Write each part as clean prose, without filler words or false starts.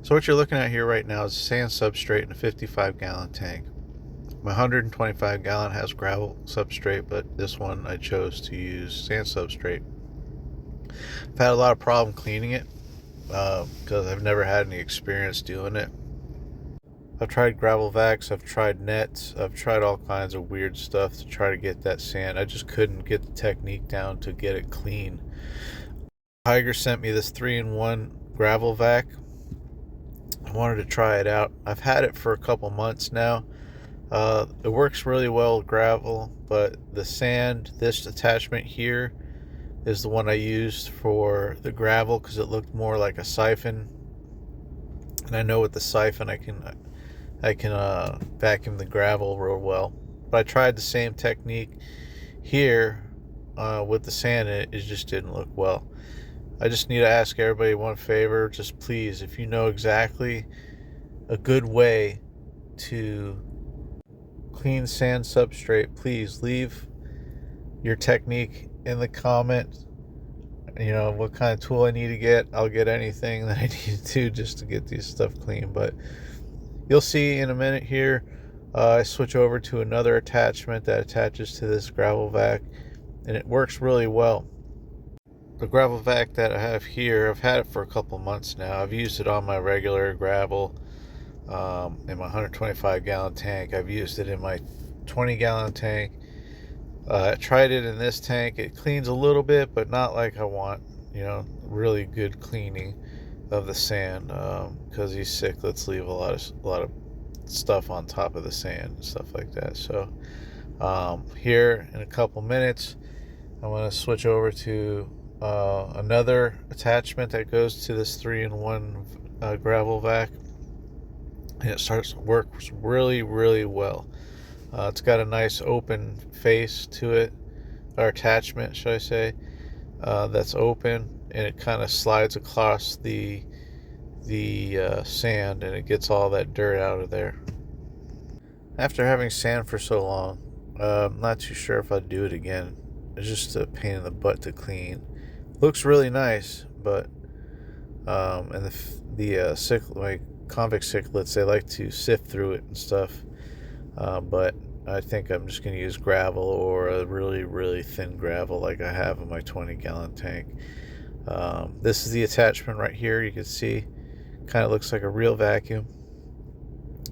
So what you're looking at here right now is sand substrate in a 55-gallon tank. My 125-gallon has gravel substrate, but this one I chose to use sand substrate. I've had a lot of problem cleaning it because I've never had any experience doing it. I've tried gravel vacs, I've tried nets, I've tried all kinds of weird stuff to try to get that sand. I just couldn't get the technique down to get it clean. Tiger sent me this 3-in-1 gravel vac. I wanted to try it out. I've had it for a couple months now. It works really well with gravel, but the sand, this attachment here, is the one I used for the gravel because it looked more like a siphon. And I know with the siphon I can vacuum the gravel real well. But I tried the same technique here with the sand, and it just didn't look well. I just need to ask everybody one favor. Just please, if you know exactly a good way to clean sand substrate, please leave your technique in the comment. You know what kind of tool I need to get. I'll get anything that I need to just to get this stuff clean. But you'll see in a minute here, I switch over to another attachment that attaches to this gravel vac, and it works really well. The gravel vac that I have here, I've had it for a couple months now. I've used it on my regular gravel in my 125-gallon tank. I've used it in my 20-gallon tank. I tried it in this tank. It cleans a little bit, but not like I want, really good cleaning of the sand, because these cichlids leave a lot of stuff on top of the sand and stuff like that. So here in a couple minutes, I'm going to switch over to another attachment that goes to this 3-in-1 gravel vac, and it starts to work really, really well. It's got a nice open face to it, or attachment, should I say, that's open, and it kind of slides across the sand, and it gets all that dirt out of there. After having sand for so long, I'm not too sure if I'd do it again. It's just a pain in the butt to clean. Looks really nice, but and like convict cichlids, they like to sift through it and stuff. But I think I'm just going to use gravel, or a really, really thin gravel like I have in my 20-gallon tank. This is the attachment right here. You can see, kind of looks like a real vacuum.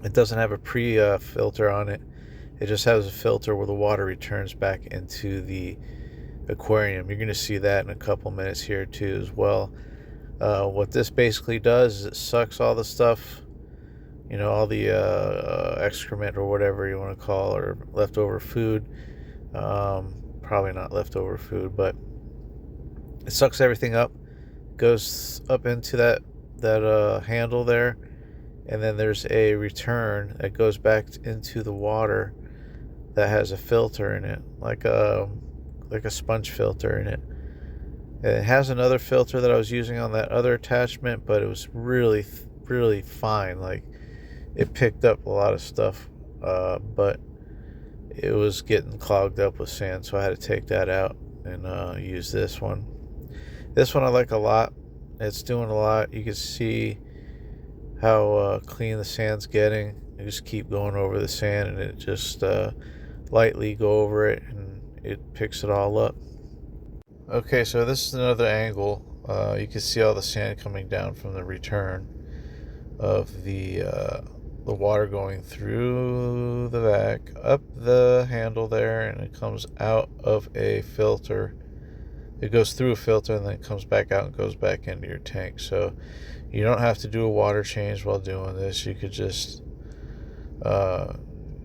It doesn't have a pre-filter on it. It just has a filter where the water returns back into the aquarium. You're going to see that in a couple minutes here too as well. What this basically does is it sucks all the stuff, all the excrement or whatever you want to call, or leftover food. Probably not leftover food, but it sucks everything up, goes up into that handle there, and then there's a return that goes back into the water that has a filter in it, like a sponge filter in it. And it has another filter that I was using on that other attachment, but it was really, really fine. Like, it picked up a lot of stuff, but it was getting clogged up with sand, so I had to take that out and use this one. This one I like a lot. It's doing a lot. You can see how clean the sand's getting. You just keep going over the sand, and it just lightly go over it, and it picks it all up. Okay, so this is another angle. You can see all the sand coming down from the return of the water going through the vac, up the handle there, and it comes out of a filter. It goes through a filter and then it comes back out and goes back into your tank. So you don't have to do a water change while doing this. You could just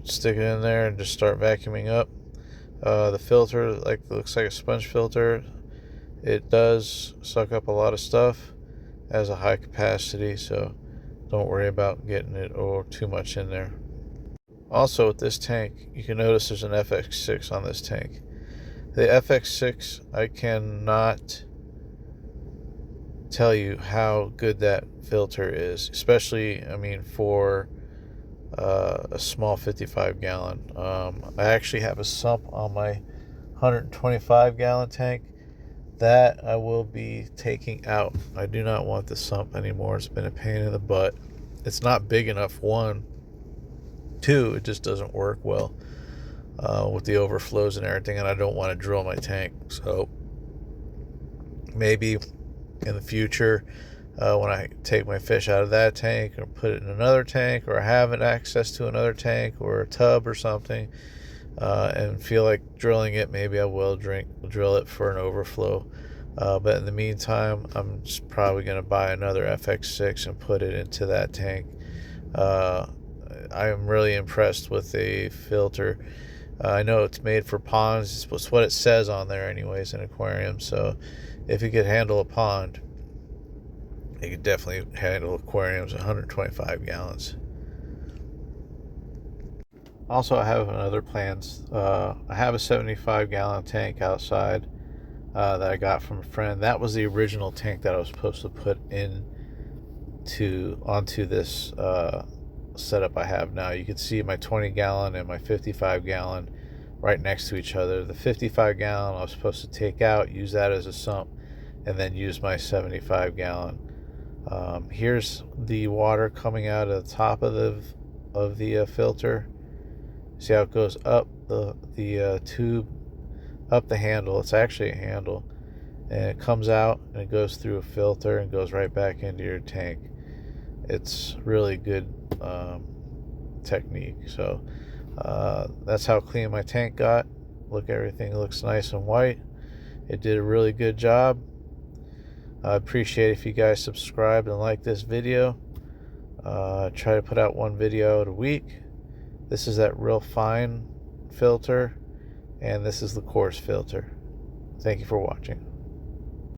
stick it in there and just start vacuuming up. The filter looks like a sponge filter. It does suck up a lot of stuff, has a high capacity, so don't worry about getting it or too much in there. Also with this tank, you can notice there's an FX6 on this tank. The FX6, I cannot tell you how good that filter is, especially, for a small 55-gallon. I actually have a sump on my 125-gallon tank That I will be taking out. I do not want the sump anymore. It's been a pain in the butt. It's not big enough, one. Two, it just doesn't work well with the overflows and everything, and I don't want to drill my tank. So maybe in the future, when I take my fish out of that tank or put it in another tank, or I have access to another tank or a tub or something, and feel like drilling it, maybe I will drill it for an overflow. But in the meantime, I'm just probably going to buy another FX6 and put it into that tank. I am really impressed with the filter. I know it's made for ponds. It's what it says on there anyways, in aquariums. So if you could handle a pond, you could definitely handle aquariums 125 gallons. Also, I have other plans. I have a 75-gallon tank outside that I got from a friend. That was the original tank that I was supposed to put onto this setup I have now. You can see my 20-gallon and my 55-gallon right next to each other. The 55-gallon I was supposed to take out, use that as a sump, and then use my 75-gallon. Here's the water coming out of the top of the filter. See how it goes up the tube, up the handle. It's actually a handle, and it comes out and it goes through a filter and goes right back into your tank. It's really good technique. So that's how clean my tank got. Look, everything looks nice and white. It did a really good job. I appreciate if you guys subscribe and like this video. Try to put out one video a week. This is that real fine filter, and this is the coarse filter. Thank you for watching.